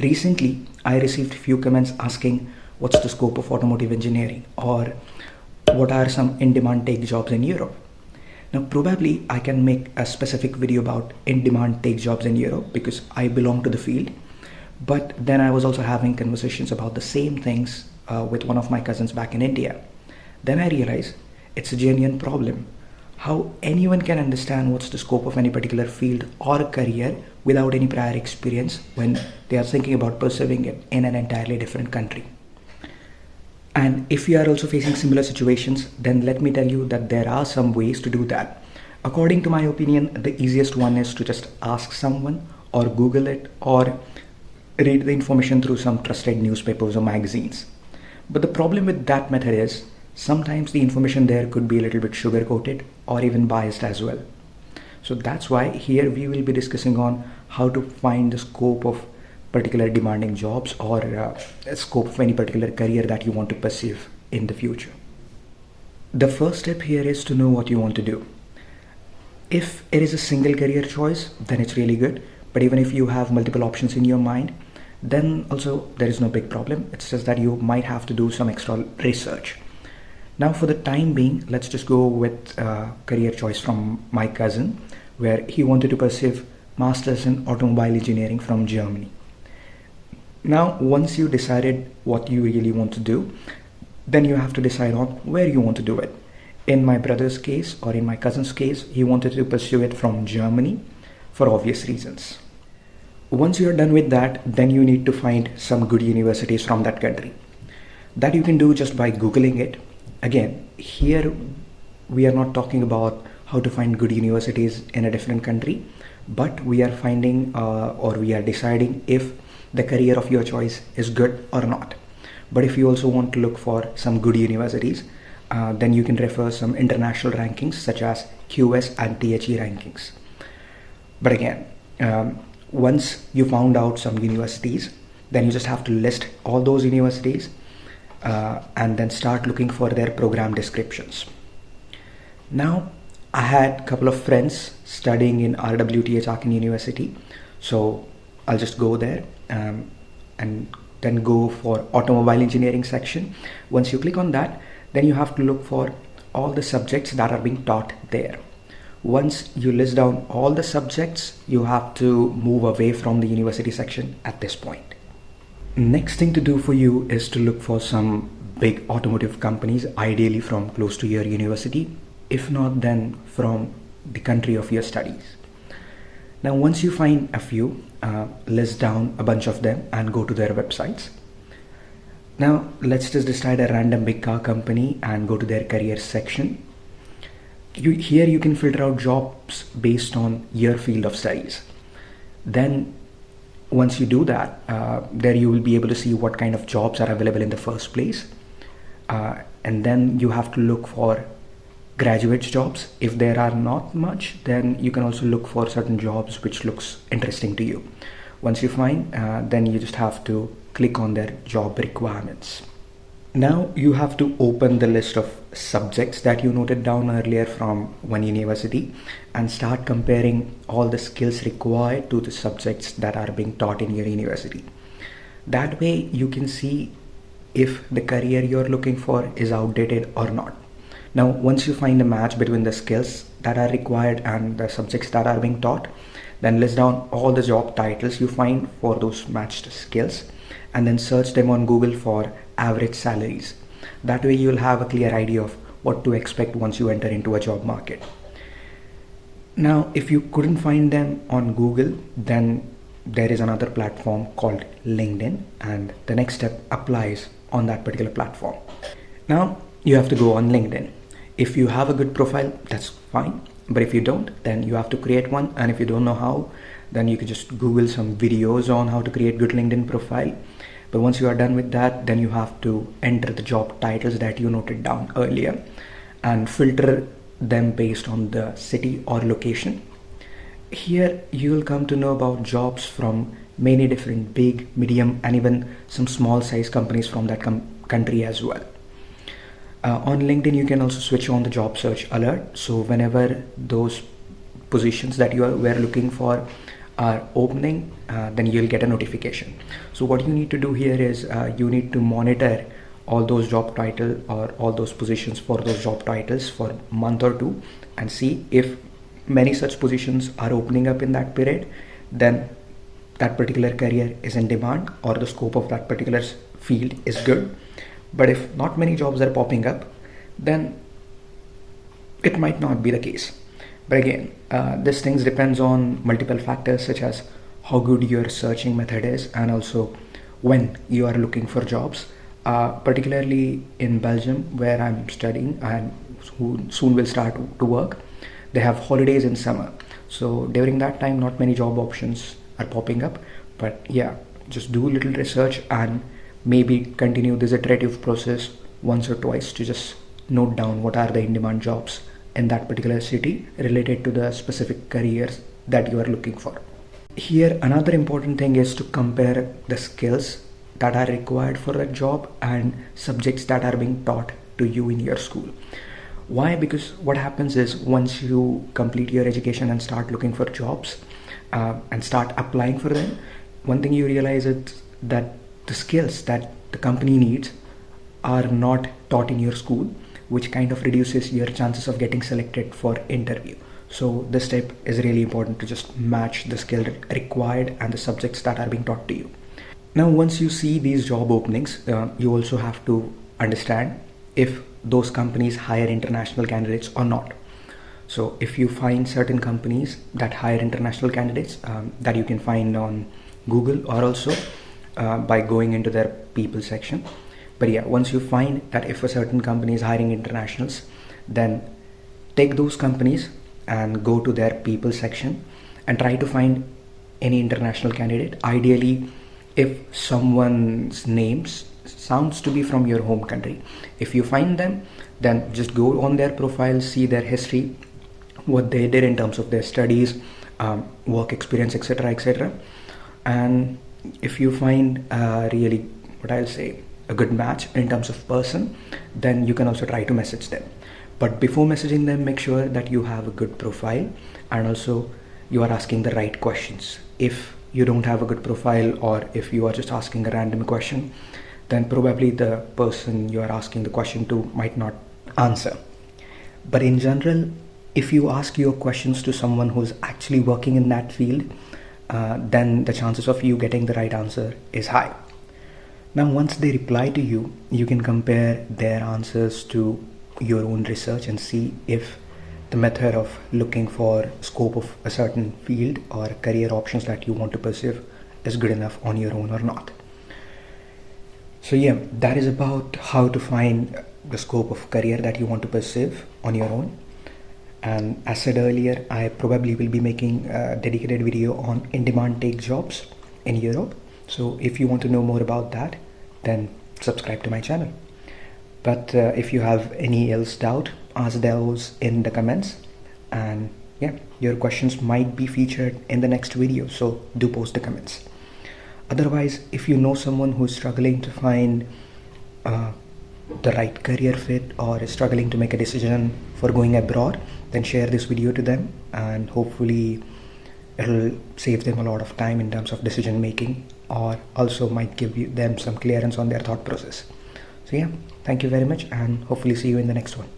Recently, I received few comments asking what's the scope of automotive engineering or what are some in-demand tech jobs in Europe. Now, probably I can make a specific video about in-demand tech jobs in Europe because I belong to the field. But then I was also having conversations about the same things with one of my cousins back in India. Then I realized it's a genuine problem. How anyone can understand what's the scope of any particular field or career without any prior experience when they are thinking about pursuing it in an entirely different country. And if you are also facing similar situations, then let me tell you that there are some ways to do that. According to my opinion, the easiest one is to just ask someone or Google it or read the information through some trusted newspapers or magazines. But the problem with that method is sometimes the information there could be a little bit sugar coated or even biased as well. So that's why here we will be discussing on how to find the scope of particular demanding jobs or a scope of any particular career that you want to pursue in the future. The first step here is to know what you want to do. If it is a single career choice, then it's really good. But even if you have multiple options in your mind, then also there is no big problem. It's just that you might have to do some extra research. Now for the time being, let's just go with career choice from my cousin, where he wanted to pursue Masters in Automobile Engineering from Germany. Now, once you decided what you really want to do, then you have to decide on where you want to do it. In my brother's case or in my cousin's case, he wanted to pursue it from Germany for obvious reasons. Once you're done with that, then you need to find some good universities from that country. That you can do just by Googling it. Again, here we are not talking about how to find good universities in a different country, but we are finding or we are deciding if the career of your choice is good or not. But if you also want to look for some good universities, then you can refer some international rankings such as QS and THE rankings. But again, once you found out some universities, then you just have to list all those universities and then start looking for their program descriptions. Now, I had a couple of friends studying in RWTH Aachen University, so I'll just go there and then go for automobile engineering section. Once you click on that, then you have to look for all the subjects that are being taught there. Once you list down all the subjects, you have to move away from the university section at this point. Next thing to do for you is to look for some big automotive companies, ideally from close to your university. If not, then from the country of your studies. Now, once you find a few, list down a bunch of them and go to their websites. Now, let's just decide a random big car company and go to their career section. Here you can filter out jobs based on your field of studies. Then once you do that, there you will be able to see what kind of jobs are available in the first place. And then you have to look for graduate jobs. If there are not much, then you can also look for certain jobs which looks interesting to you. Once you find, then you just have to click on their job requirements. Now you have to open the list of subjects that you noted down earlier from one university and start comparing all the skills required to the subjects that are being taught in your university. That way you can see if the career you're looking for is outdated or not. Now, once you find a match between the skills that are required and the subjects that are being taught, then list down all the job titles you find for those matched skills and then search them on Google for average salaries. That way you'll have a clear idea of what to expect once you enter into a job market. Now, if you couldn't find them on Google, then there is another platform called LinkedIn, and the next step applies on that particular platform. Now, you have to go on LinkedIn. If you have a good profile, that's fine. But if you don't, then you have to create one. And if you don't know how, then you can just Google some videos on how to create good LinkedIn profile. But once you are done with that, then you have to enter the job titles that you noted down earlier and filter them based on the city or location. Here you will come to know about jobs from many different big, medium, and even some small size companies from that country as well. On LinkedIn, you can also switch on the job search alert. So whenever those positions that you were looking for are opening, then you'll get a notification. So what you need to do here is you need to monitor all those job titles or all those positions for those job titles for a month or two and see if many such positions are opening up in that period, then that particular career is in demand or the scope of that particular field is good. But if not many jobs are popping up, then it might not be the case. But again, this things depends on multiple factors such as how good your searching method is and also when you are looking for jobs. Particularly in Belgium, where I'm studying and soon will start to work, they have holidays in summer. So during that time, not many job options are popping up. But yeah, just do a little research and maybe continue this iterative process once or twice to just note down what are the in-demand jobs in that particular city related to the specific careers that you are looking for. Here, another important thing is to compare the skills that are required for a job and subjects that are being taught to you in your school. Why? Because what happens is once you complete your education and start looking for jobs and start applying for them, one thing you realize is that the skills that the company needs are not taught in your school, which kind of reduces your chances of getting selected for interview. So this step is really important to just match the skill required and the subjects that are being taught to you. Now, once you see these job openings, you also have to understand if those companies hire international candidates or not. So if you find certain companies that hire international candidates that you can find on Google or also by going into their people section. But yeah, once you find that if a certain company is hiring internationals, then take those companies and go to their people section and try to find any international candidate. Ideally, if someone's names sounds to be from your home country. If you find them, then just go on their profile, see their history, what they did in terms of their studies, work experience, etc., etc. And if you find really, what I'll say, a good match in terms of person, then you can also try to message them. But before messaging them, make sure that you have a good profile and also you are asking the right questions. If you don't have a good profile or if you are just asking a random question, then probably the person you are asking the question to might not answer. But in general, if you ask your questions to someone who's actually working in that field, then the chances of you getting the right answer is high. Now, once they reply to you, you can compare their answers to your own research and see if the method of looking for scope of a certain field or career options that you want to pursue is good enough on your own or not. So yeah, that is about how to find the scope of career that you want to pursue on your own. And as said earlier, I probably will be making a dedicated video on in-demand take jobs in Europe. So if you want to know more about that, then subscribe to my channel. But if you have any else doubt, ask those in the comments. And yeah, your questions might be featured in the next video. So do post the comments. Otherwise, if you know someone who's struggling to find the right career fit or is struggling to make a decision for going abroad, then share this video to them and hopefully it'll save them a lot of time in terms of decision making or also might give them some clearance on their thought process. So yeah, thank you very much and hopefully see you in the next one.